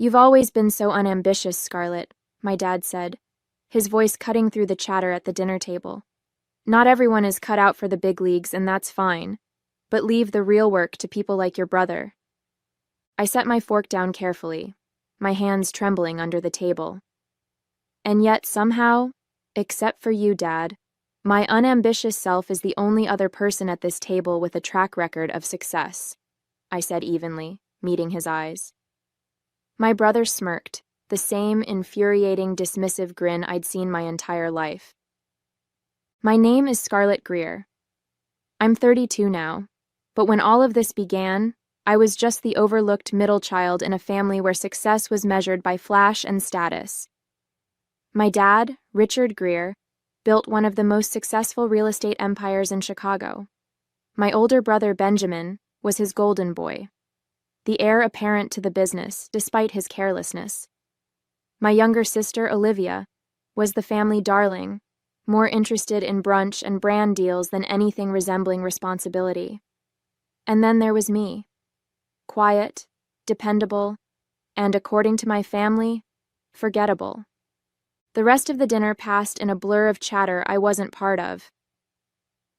"You've always been so unambitious, Scarlett," my dad said, his voice cutting through the chatter at the dinner table. "Not everyone is cut out for the big leagues, and that's fine. But leave the real work to people like your brother." I set my fork down carefully, my hands trembling under the table. "And yet, somehow, except for you, Dad, my unambitious self is the only other person at this table with a track record of success," I said evenly, meeting his eyes. My brother smirked, the same infuriating, dismissive grin I'd seen my entire life. "My name is Scarlett Greer. I'm 32 now, but when all of this began, I was just the overlooked middle child in a family where success was measured by flash and status. My dad, Richard Greer, built one of the most successful real estate empires in Chicago. My older brother, Benjamin, was his golden boy, the heir apparent to the business despite his carelessness. My younger sister, Olivia, was the family darling, more interested in brunch and brand deals than anything resembling responsibility. And then there was me, quiet, dependable, and, according to my family, forgettable. The rest of the dinner passed in a blur of chatter I wasn't part of.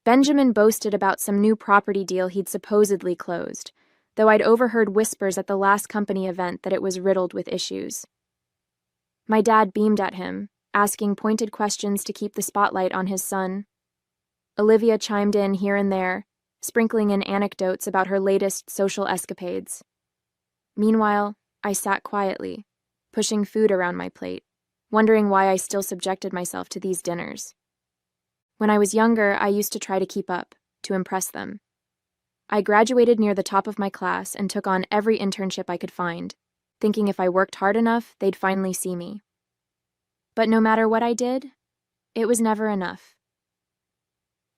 Benjamin boasted about some new property deal he'd supposedly closed, though I'd overheard whispers at the last company event that it was riddled with issues. My dad beamed at him, asking pointed questions to keep the spotlight on his son. Olivia chimed in here and there, sprinkling in anecdotes about her latest social escapades. Meanwhile, I sat quietly, pushing food around my plate, wondering why I still subjected myself to these dinners. When I was younger, I used to try to keep up, to impress them. I graduated near the top of my class and took on every internship I could find, thinking if I worked hard enough, they'd finally see me. But no matter what I did, it was never enough.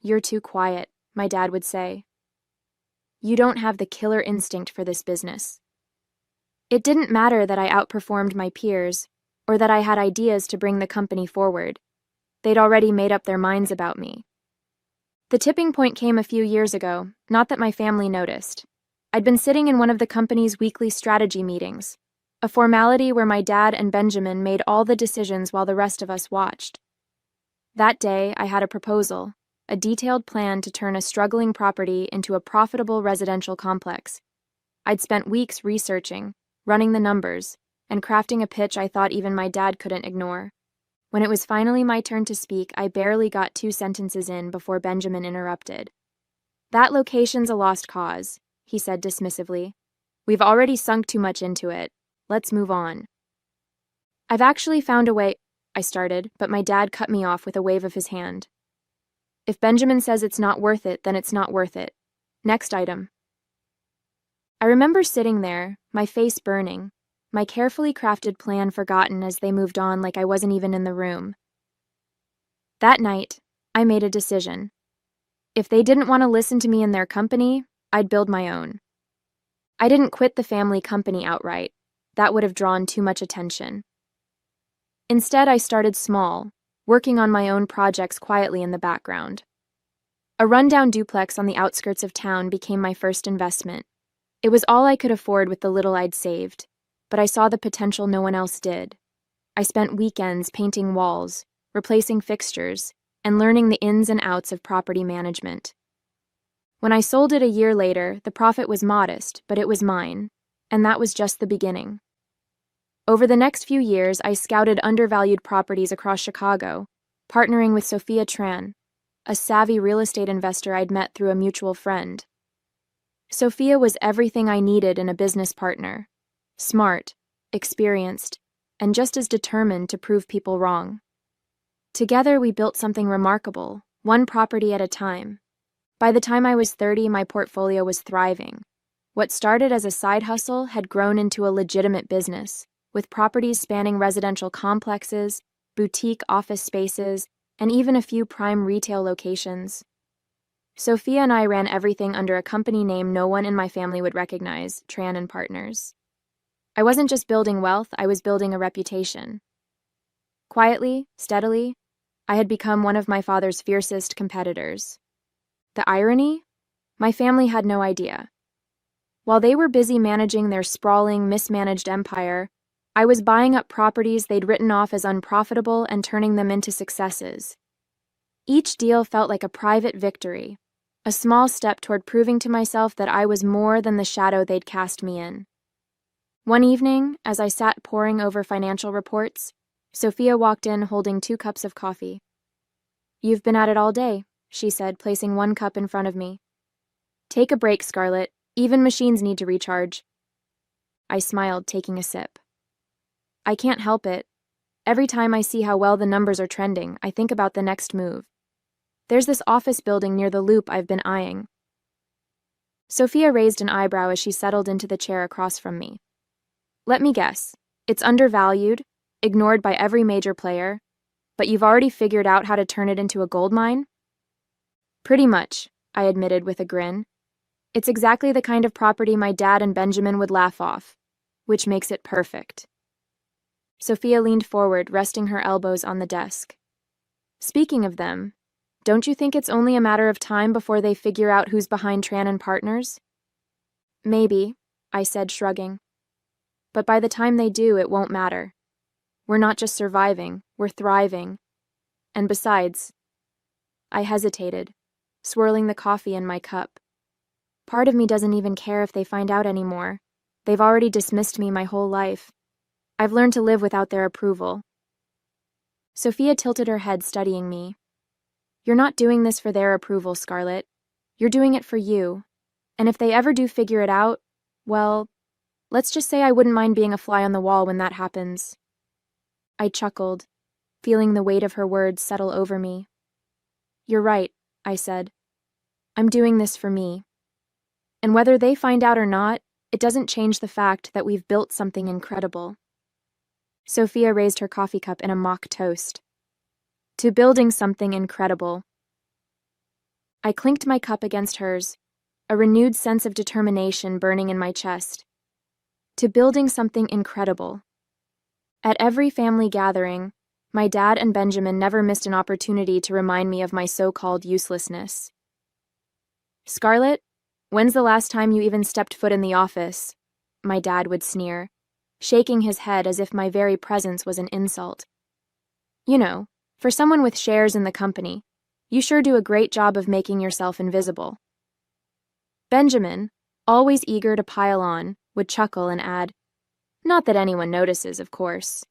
"You're too quiet," my dad would say. "You don't have the killer instinct for this business." It didn't matter that I outperformed my peers, or that I had ideas to bring the company forward. They'd already made up their minds about me. The tipping point came a few years ago, not that my family noticed. I'd been sitting in one of the company's weekly strategy meetings, a formality where my dad and Benjamin made all the decisions while the rest of us watched. That day, I had a proposal, a detailed plan to turn a struggling property into a profitable residential complex. I'd spent weeks researching, running the numbers, and crafting a pitch I thought even my dad couldn't ignore. When it was finally my turn to speak, I barely got 2 sentences in before Benjamin interrupted. "That location's a lost cause," he said dismissively. "We've already sunk too much into it. Let's move on." "I've actually found a way," I started, but my dad cut me off with a wave of his hand. "If Benjamin says it's not worth it, then it's not worth it. Next item." I remember sitting there, my face burning, my carefully crafted plan forgotten as they moved on like I wasn't even in the room. That night, I made a decision. If they didn't want to listen to me in their company, I'd build my own. I didn't quit the family company outright. That would have drawn too much attention. Instead, I started small, working on my own projects quietly in the background. A rundown duplex on the outskirts of town became my first investment. It was all I could afford with the little I'd saved, but I saw the potential no one else did. I spent weekends painting walls, replacing fixtures, and learning the ins and outs of property management. When I sold it a year later, the profit was modest, but it was mine, and that was just the beginning. Over the next few years, I scouted undervalued properties across Chicago, partnering with Sophia Tran, a savvy real estate investor I'd met through a mutual friend. Sophia was everything I needed in a business partner: smart, experienced, and just as determined to prove people wrong. Together, we built something remarkable, one property at a time. By the time I was 30, my portfolio was thriving. What started as a side hustle had grown into a legitimate business, with properties spanning residential complexes, boutique office spaces, and even a few prime retail locations. Sophia and I ran everything under a company name no one in my family would recognize, Tran and Partners. I wasn't just building wealth, I was building a reputation. Quietly, steadily, I had become one of my father's fiercest competitors. The irony? My family had no idea. While they were busy managing their sprawling, mismanaged empire, I was buying up properties they'd written off as unprofitable and turning them into successes. Each deal felt like a private victory, a small step toward proving to myself that I was more than the shadow they'd cast me in. One evening, as I sat poring over financial reports, Sophia walked in holding 2 cups of coffee. "You've been at it all day," she said, placing 1 cup in front of me. "Take a break, Scarlett. Even machines need to recharge." I smiled, taking a sip. "I can't help it. Every time I see how well the numbers are trending, I think about the next move. There's this office building near the Loop I've been eyeing." Sophia raised an eyebrow as she settled into the chair across from me. "Let me guess. It's undervalued, ignored by every major player, but you've already figured out how to turn it into a gold mine?" "Pretty much," I admitted with a grin. "It's exactly the kind of property my dad and Benjamin would laugh off, which makes it perfect." Sophia leaned forward, resting her elbows on the desk. "Speaking of them, don't you think it's only a matter of time before they figure out who's behind Tran and Partners?" "Maybe," I said, shrugging. "But by the time they do, it won't matter. We're not just surviving, we're thriving. And besides," I hesitated, swirling the coffee in my cup. "Part of me doesn't even care if they find out anymore. They've already dismissed me my whole life. I've learned to live without their approval." Sophia tilted her head, studying me. "You're not doing this for their approval, Scarlett. You're doing it for you. And if they ever do figure it out, well, let's just say I wouldn't mind being a fly on the wall when that happens." I chuckled, feeling the weight of her words settle over me. "You're right," I said. "I'm doing this for me. And whether they find out or not, it doesn't change the fact that we've built something incredible." Sophia raised her coffee cup in a mock toast. "To building something incredible." I clinked my cup against hers, a renewed sense of determination burning in my chest. To building something incredible. At every family gathering, my dad and Benjamin never missed an opportunity to remind me of my so-called uselessness. "Scarlett, when's the last time you even stepped foot in the office?" my dad would sneer, shaking his head as if my very presence was an insult. "You know, for someone with shares in the company, you sure do a great job of making yourself invisible." Benjamin, always eager to pile on, would chuckle and add, "Not that anyone notices, of course.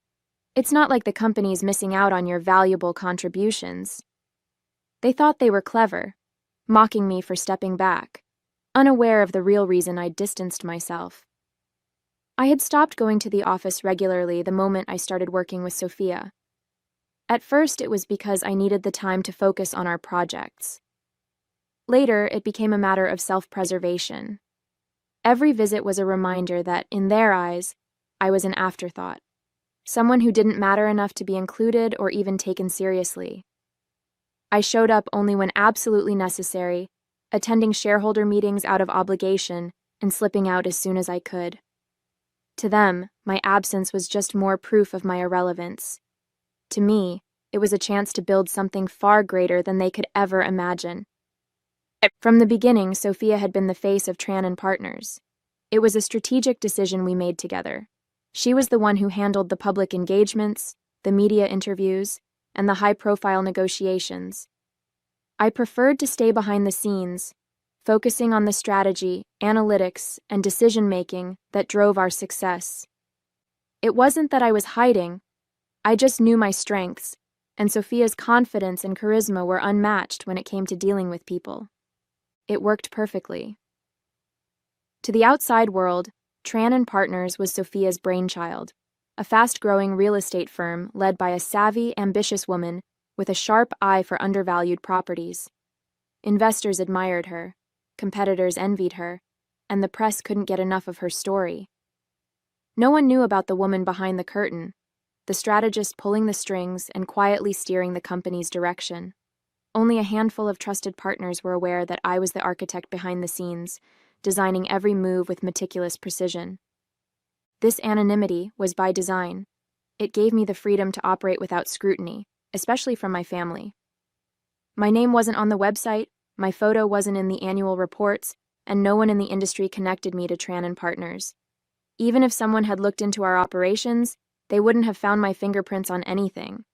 It's not like the company's missing out on your valuable contributions." They thought they were clever, mocking me for stepping back, unaware of the real reason I'd distanced myself. I had stopped going to the office regularly the moment I started working with Sophia. At first, it was because I needed the time to focus on our projects. Later, it became a matter of self-preservation. Every visit was a reminder that, in their eyes, I was an afterthought, someone who didn't matter enough to be included or even taken seriously. I showed up only when absolutely necessary, attending shareholder meetings out of obligation and slipping out as soon as I could. To them, my absence was just more proof of my irrelevance. To me, it was a chance to build something far greater than they could ever imagine. From the beginning, Sophia had been the face of Tran and Partners. It was a strategic decision we made together. She was the one who handled the public engagements, the media interviews, and the high-profile negotiations. I preferred to stay behind the scenes, focusing on the strategy, analytics, and decision-making that drove our success. It wasn't that I was hiding. I just knew my strengths, and Sophia's confidence and charisma were unmatched when it came to dealing with people. It worked perfectly. To the outside world, Tran and Partners was Sophia's brainchild, a fast-growing real estate firm led by a savvy, ambitious woman with a sharp eye for undervalued properties. Investors admired her, competitors envied her, and the press couldn't get enough of her story. No one knew about the woman behind the curtain, the strategist pulling the strings and quietly steering the company's direction. Only a handful of trusted partners were aware that I was the architect behind the scenes, designing every move with meticulous precision. This anonymity was by design. It gave me the freedom to operate without scrutiny, especially from my family. My name wasn't on the website, my photo wasn't in the annual reports, and no one in the industry connected me to Tran and Partners. Even if someone had looked into our operations, they wouldn't have found my fingerprints on anything.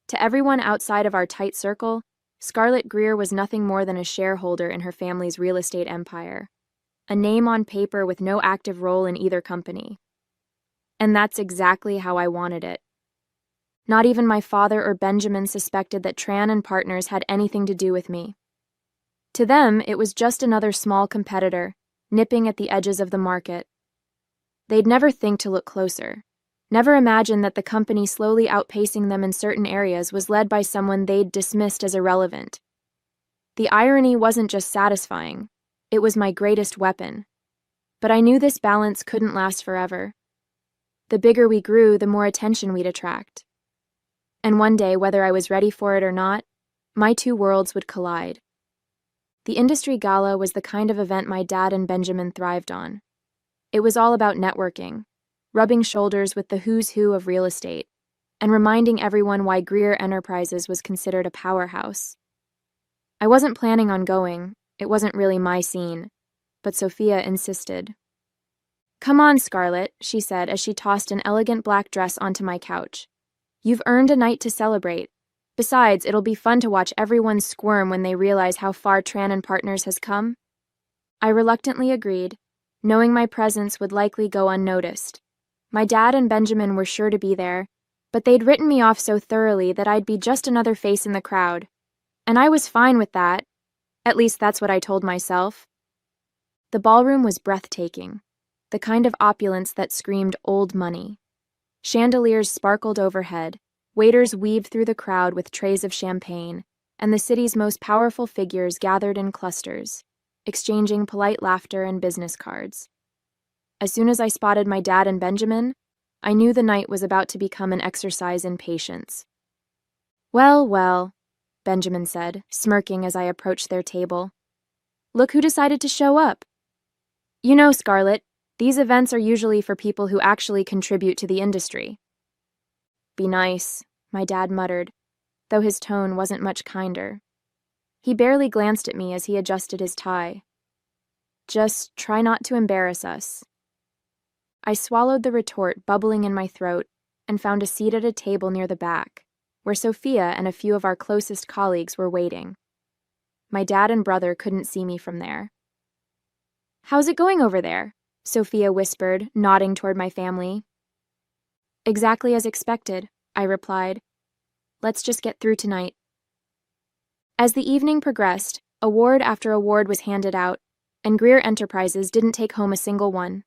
To everyone outside of our tight circle, Scarlett Greer was nothing more than a shareholder in her family's real estate empire, a name on paper with no active role in either company. And that's exactly how I wanted it. Not even my father or Benjamin suspected that Tran and Partners had anything to do with me. To them, it was just another small competitor, nipping at the edges of the market. They'd never think to look closer, never imagine that the company slowly outpacing them in certain areas was led by someone they'd dismissed as irrelevant. The irony wasn't just satisfying, it was my greatest weapon. But I knew this balance couldn't last forever. The bigger we grew, the more attention we'd attract. And one day, whether I was ready for it or not, my two worlds would collide. The industry gala was the kind of event my dad and Benjamin thrived on. It was all about networking, rubbing shoulders with the who's who of real estate, and reminding everyone why Greer Enterprises was considered a powerhouse. I wasn't planning on going, it wasn't really my scene, but Sophia insisted. "Come on, Scarlett," she said as she tossed an elegant black dress onto my couch. "You've earned a night to celebrate. Besides, it'll be fun to watch everyone squirm when they realize how far Tran and Partners has come." I reluctantly agreed, knowing my presence would likely go unnoticed. My dad and Benjamin were sure to be there, but they'd written me off so thoroughly that I'd be just another face in the crowd. And I was fine with that. At least that's what I told myself. The ballroom was breathtaking, the kind of opulence that screamed old money. Chandeliers sparkled overhead, waiters weaved through the crowd with trays of champagne, and the city's most powerful figures gathered in clusters, exchanging polite laughter and business cards. As soon as I spotted my dad and Benjamin, I knew the night was about to become an exercise in patience. "Well, well," Benjamin said, smirking as I approached their table. "Look who decided to show up. You know, Scarlett, these events are usually for people who actually contribute to the industry." "Be nice," my dad muttered, though his tone wasn't much kinder. He barely glanced at me as he adjusted his tie. "Just try not to embarrass us." I swallowed the retort bubbling in my throat and found a seat at a table near the back, where Sophia and a few of our closest colleagues were waiting. My dad and brother couldn't see me from there. "How's it going over there?" Sophia whispered, nodding toward my family. "Exactly as expected," I replied. "Let's just get through tonight." As the evening progressed, award after award was handed out, and Greer Enterprises didn't take home a single one.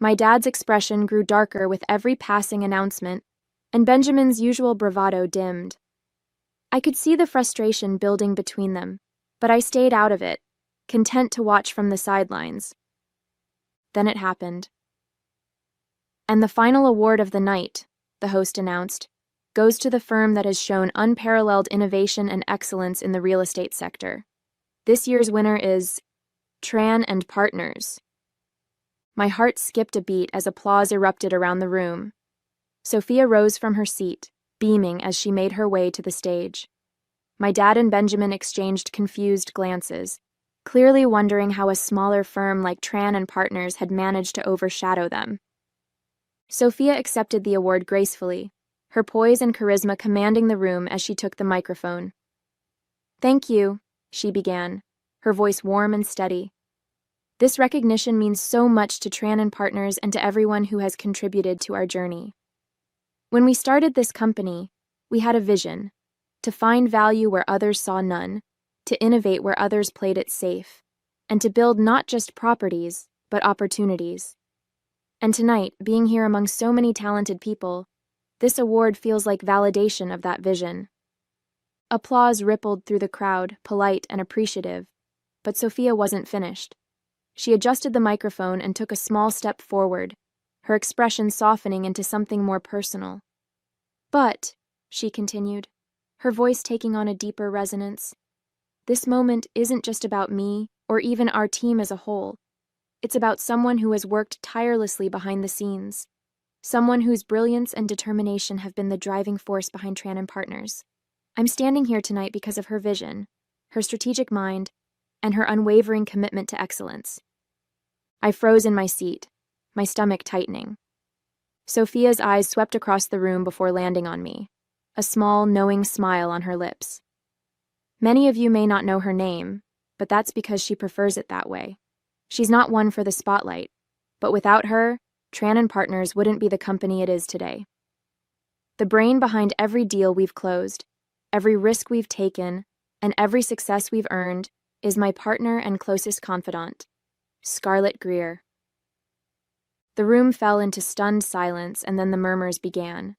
My dad's expression grew darker with every passing announcement, and Benjamin's usual bravado dimmed. I could see the frustration building between them, but I stayed out of it, content to watch from the sidelines. Then it happened. "And the final award of the night," the host announced, "goes to the firm that has shown unparalleled innovation and excellence in the real estate sector. This year's winner is Tran and Partners." My heart skipped a beat as applause erupted around the room. Sophia rose from her seat, beaming as she made her way to the stage. My dad and Benjamin exchanged confused glances, clearly wondering how a smaller firm like Tran and Partners had managed to overshadow them. Sophia accepted the award gracefully, her poise and charisma commanding the room as she took the microphone. "Thank you," she began, her voice warm and steady. "This recognition means so much to Tran and Partners and to everyone who has contributed to our journey. When we started this company, we had a vision: to find value where others saw none, to innovate where others played it safe, and to build not just properties, but opportunities. And tonight, being here among so many talented people, this award feels like validation of that vision." Applause rippled through the crowd, polite and appreciative, but Sophia wasn't finished. She adjusted the microphone and took a small step forward, her expression softening into something more personal. "But," she continued, her voice taking on a deeper resonance, "this moment isn't just about me or even our team as a whole. It's about someone who has worked tirelessly behind the scenes, someone whose brilliance and determination have been the driving force behind Tran and Partners. I'm standing here tonight because of her vision, her strategic mind, and her unwavering commitment to excellence." I froze in my seat, my stomach tightening. Sophia's eyes swept across the room before landing on me, a small, knowing smile on her lips. Many of you may not know her name, but that's because she prefers it that way. She's not one for the spotlight, but without her, Tran & Partners wouldn't be the company it is today. The brain behind every deal we've closed, every risk we've taken, and every success we've earned is my partner and closest confidant, Scarlett Greer. The room fell into stunned silence, and then the murmurs began.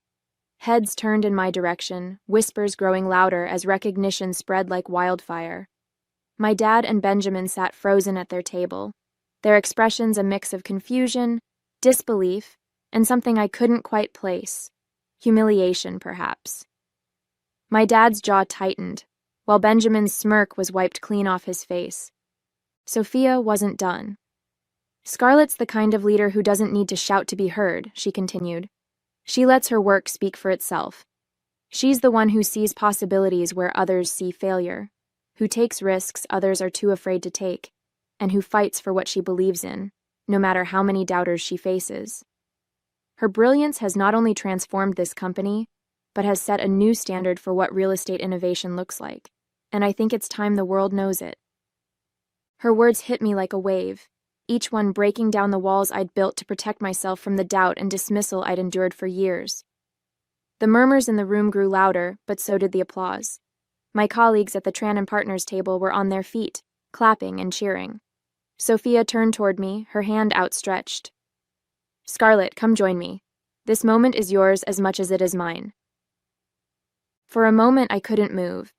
Heads turned in my direction, whispers growing louder as recognition spread like wildfire. My dad and Benjamin sat frozen at their table, their expressions a mix of confusion, disbelief, and something I couldn't quite place. Humiliation, perhaps. My dad's jaw tightened, while Benjamin's smirk was wiped clean off his face. Sophia wasn't done. Scarlett's the kind of leader who doesn't need to shout to be heard, she continued. She lets her work speak for itself. She's the one who sees possibilities where others see failure, who takes risks others are too afraid to take, and who fights for what she believes in, no matter how many doubters she faces. Her brilliance has not only transformed this company, but has set a new standard for what real estate innovation looks like, and I think it's time the world knows it. Her words hit me like a wave, each one breaking down the walls I'd built to protect myself from the doubt and dismissal I'd endured for years. The murmurs in the room grew louder, but so did the applause. My colleagues at the Tran & Partners table were on their feet, clapping and cheering. Sophia turned toward me, her hand outstretched. Scarlett, come join me. This moment is yours as much as it is mine. For a moment, I couldn't move.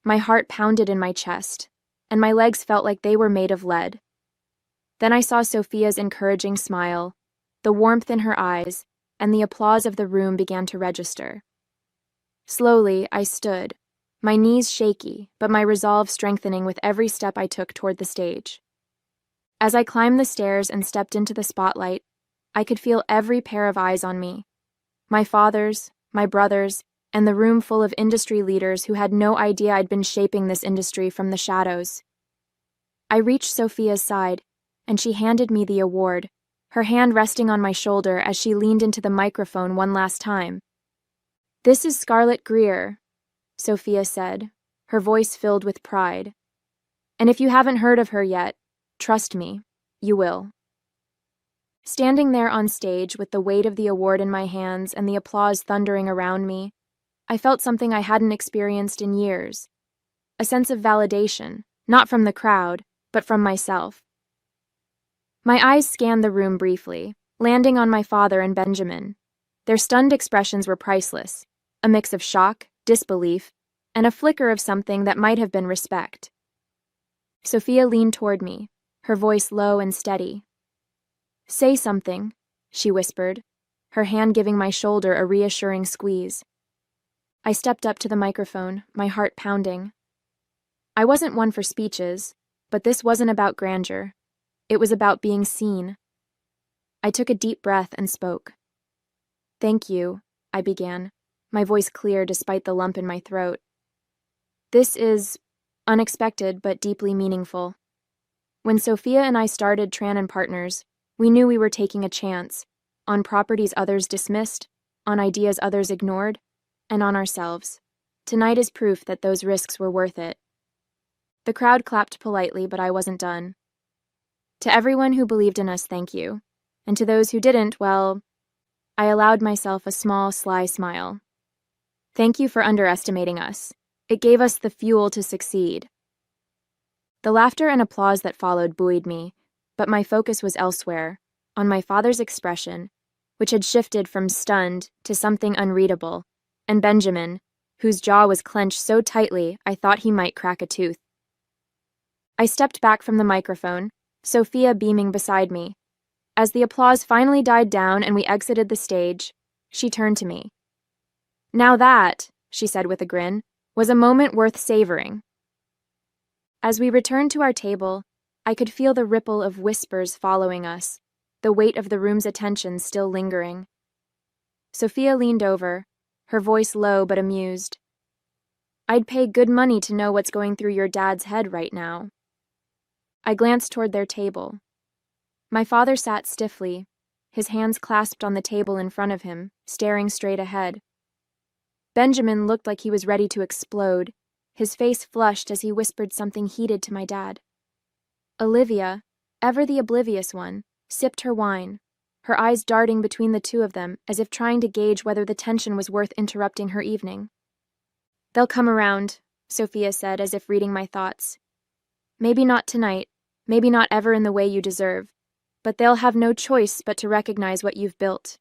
My heart pounded in my chest, and my legs felt like they were made of lead. Then I saw Sophia's encouraging smile, the warmth in her eyes, and the applause of the room began to register. Slowly, I stood, my knees shaky, but my resolve strengthening with every step I took toward the stage. As I climbed the stairs and stepped into the spotlight, I could feel every pair of eyes on me. My father's, my brother's, and the room full of industry leaders who had no idea I'd been shaping this industry from the shadows. I reached Sophia's side, and she handed me the award, her hand resting on my shoulder as she leaned into the microphone one last time. This is Scarlett Greer, Sophia said, her voice filled with pride. And if you haven't heard of her yet, trust me, you will. Standing there on stage with the weight of the award in my hands and the applause thundering around me, I felt something I hadn't experienced in years. A sense of validation, not from the crowd, but from myself. My eyes scanned the room briefly, landing on my father and Benjamin. Their stunned expressions were priceless, a mix of shock, disbelief, and a flicker of something that might have been respect. Sophia leaned toward me, her voice low and steady. Say something, she whispered, her hand giving my shoulder a reassuring squeeze. I stepped up to the microphone, my heart pounding. I wasn't one for speeches, but this wasn't about grandeur. It was about being seen. I took a deep breath and spoke. Thank you, I began, my voice clear despite the lump in my throat. This is unexpected but deeply meaningful. When Sophia and I started Tran & Partners, we knew we were taking a chance, on properties others dismissed, on ideas others ignored, and on ourselves. Tonight is proof that those risks were worth it. The crowd clapped politely, but I wasn't done. To everyone who believed in us, thank you. And to those who didn't, well, I allowed myself a small, sly smile. Thank you for underestimating us. It gave us the fuel to succeed. The laughter and applause that followed buoyed me, but my focus was elsewhere, on my father's expression, which had shifted from stunned to something unreadable, and Benjamin, whose jaw was clenched so tightly I thought he might crack a tooth. I stepped back from the microphone, Sophia beaming beside me. As the applause finally died down and we exited the stage, she turned to me. Now that, she said with a grin, was a moment worth savoring. As we returned to our table, I could feel the ripple of whispers following us, the weight of the room's attention still lingering. Sophia leaned over, her voice low but amused. I'd pay good money to know what's going through your dad's head right now. I glanced toward their table. My father sat stiffly, his hands clasped on the table in front of him, staring straight ahead. Benjamin looked like he was ready to explode, his face flushed as he whispered something heated to my dad. Olivia, ever the oblivious one, sipped her wine, her eyes darting between the two of them as if trying to gauge whether the tension was worth interrupting her evening. "They'll come around," Sophia said, as if reading my thoughts. "Maybe not tonight, maybe not ever in the way you deserve, but they'll have no choice but to recognize what you've built."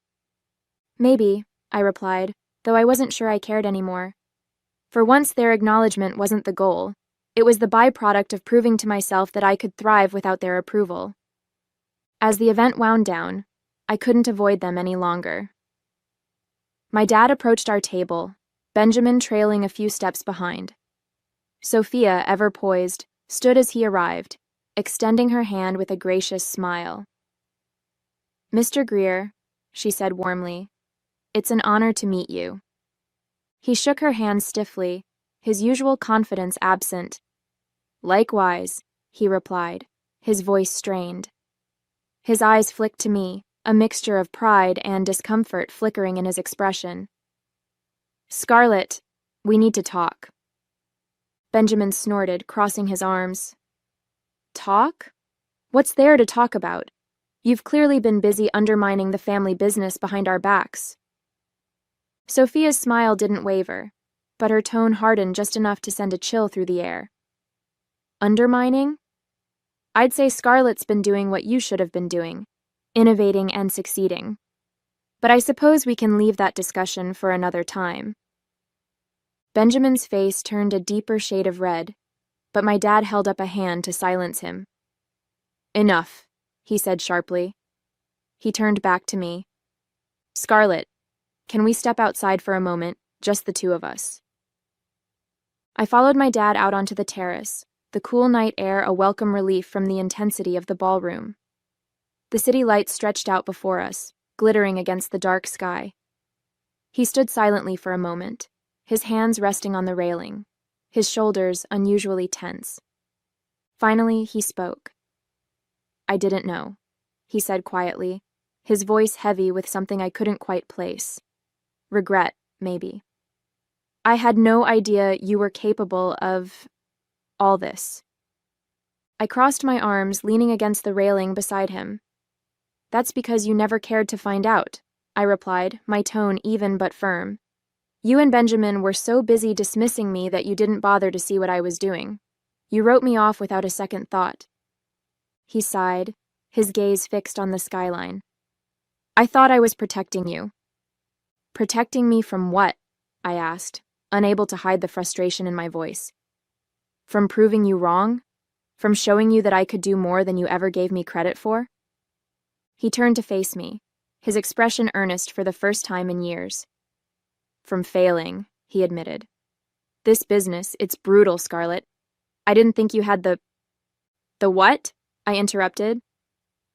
"Maybe," I replied, though I wasn't sure I cared anymore. For once, their acknowledgement wasn't the goal. It was the byproduct of proving to myself that I could thrive without their approval. As the event wound down, I couldn't avoid them any longer. My dad approached our table, Benjamin trailing a few steps behind. Sophia, ever poised, stood as he arrived, extending her hand with a gracious smile. "Mr. Greer," she said warmly, "it's an honor to meet you." He shook her hand stiffly, his usual confidence absent. "Likewise," he replied, his voice strained. His eyes flicked to me, a mixture of pride and discomfort flickering in his expression. "Scarlett, we need to talk." Benjamin snorted, crossing his arms. "Talk? What's there to talk about? You've clearly been busy undermining the family business behind our backs." Sophia's smile didn't waver, but her tone hardened just enough to send a chill through the air. "Undermining? I'd say Scarlett's been doing what you should have been doing, innovating and succeeding. But I suppose we can leave that discussion for another time." Benjamin's face turned a deeper shade of red, but my dad held up a hand to silence him. "Enough," he said sharply. He turned back to me. "Scarlett, can we step outside for a moment, just the two of us?" I followed my dad out onto the terrace, the cool night air a welcome relief from the intensity of the ballroom. The city lights stretched out before us, glittering against the dark sky. He stood silently for a moment, his hands resting on the railing, his shoulders unusually tense. Finally, he spoke. "I didn't know," he said quietly, his voice heavy with something I couldn't quite place. Regret, maybe. "I had no idea you were capable of all this." I crossed my arms, leaning against the railing beside him. "That's because you never cared to find out," I replied, my tone even but firm. "You and Benjamin were so busy dismissing me that you didn't bother to see what I was doing. You wrote me off without a second thought." He sighed, his gaze fixed on the skyline. "I thought I was protecting you." "Protecting me from what?" I asked, unable to hide the frustration in my voice. "From proving you wrong? From showing you that I could do more than you ever gave me credit for?" He turned to face me, his expression earnest for the first time in years. "From failing," he admitted. "This business, it's brutal, Scarlett. I didn't think you had the what?" I interrupted.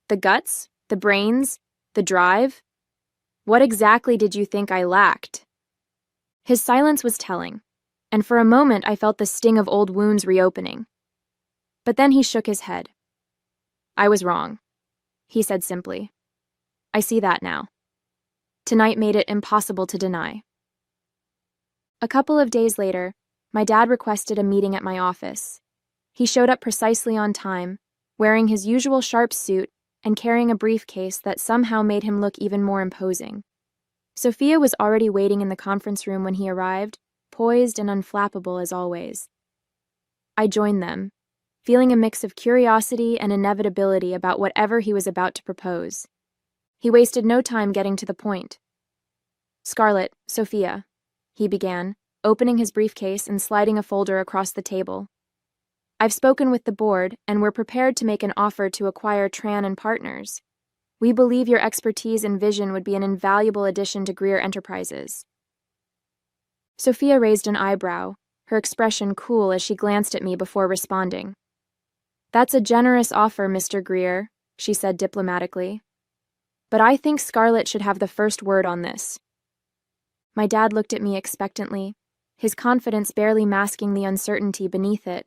"The guts? The brains? The drive? What exactly did you think I lacked?" His silence was telling, and for a moment I felt the sting of old wounds reopening. But then he shook his head. "I was wrong," he said simply. "I see that now. Tonight made it impossible to deny." A couple of days later, my dad requested a meeting at my office. He showed up precisely on time, wearing his usual sharp suit and carrying a briefcase that somehow made him look even more imposing. Sophia was already waiting in the conference room when he arrived, poised and unflappable as always. I joined them, feeling a mix of curiosity and inevitability about whatever he was about to propose. He wasted no time getting to the point. "Scarlett, Sophia," he began, opening his briefcase and sliding a folder across the table. "I've spoken with the board, and we're prepared to make an offer to acquire Tran and Partners. We believe your expertise and vision would be an invaluable addition to Greer Enterprises." Sophia raised an eyebrow, her expression cool as she glanced at me before responding. "That's a generous offer, Mr. Greer," she said diplomatically. "But I think Scarlett should have the first word on this." My dad looked at me expectantly, his confidence barely masking the uncertainty beneath it.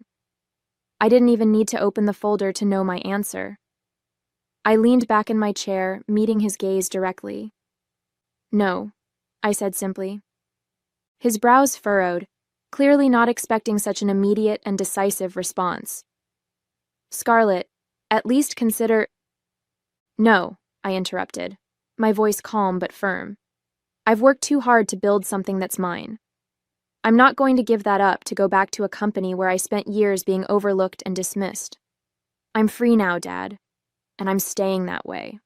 I didn't even need to open the folder to know my answer. I leaned back in my chair, meeting his gaze directly. "No," I said simply. His brows furrowed, clearly not expecting such an immediate and decisive response. "Scarlett, at least consider—" "No," I interrupted, my voice calm but firm. "I've worked too hard to build something that's mine. I'm not going to give that up to go back to a company where I spent years being overlooked and dismissed. I'm free now, Dad, and I'm staying that way."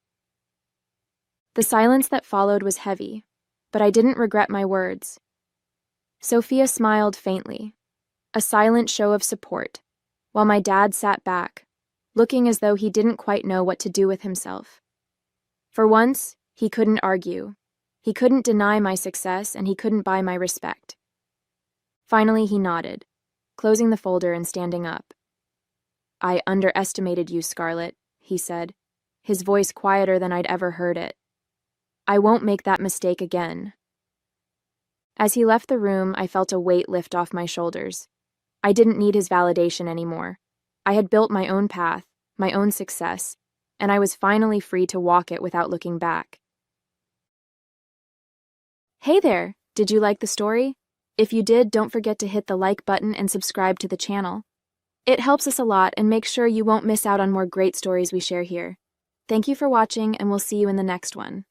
The silence that followed was heavy, but I didn't regret my words. Sophia smiled faintly, a silent show of support, while my dad sat back, looking as though he didn't quite know what to do with himself. For once, he couldn't argue. He couldn't deny my success, and he couldn't buy my respect. Finally, he nodded, closing the folder and standing up. "I underestimated you, Scarlett," he said, his voice quieter than I'd ever heard it. "I won't make that mistake again." As he left the room, I felt a weight lift off my shoulders. I didn't need his validation anymore. I had built my own path, my own success, and I was finally free to walk it without looking back. Hey there! Did you like the story? If you did, don't forget to hit the like button and subscribe to the channel. It helps us a lot and makes sure you won't miss out on more great stories we share here. Thank you for watching, and we'll see you in the next one.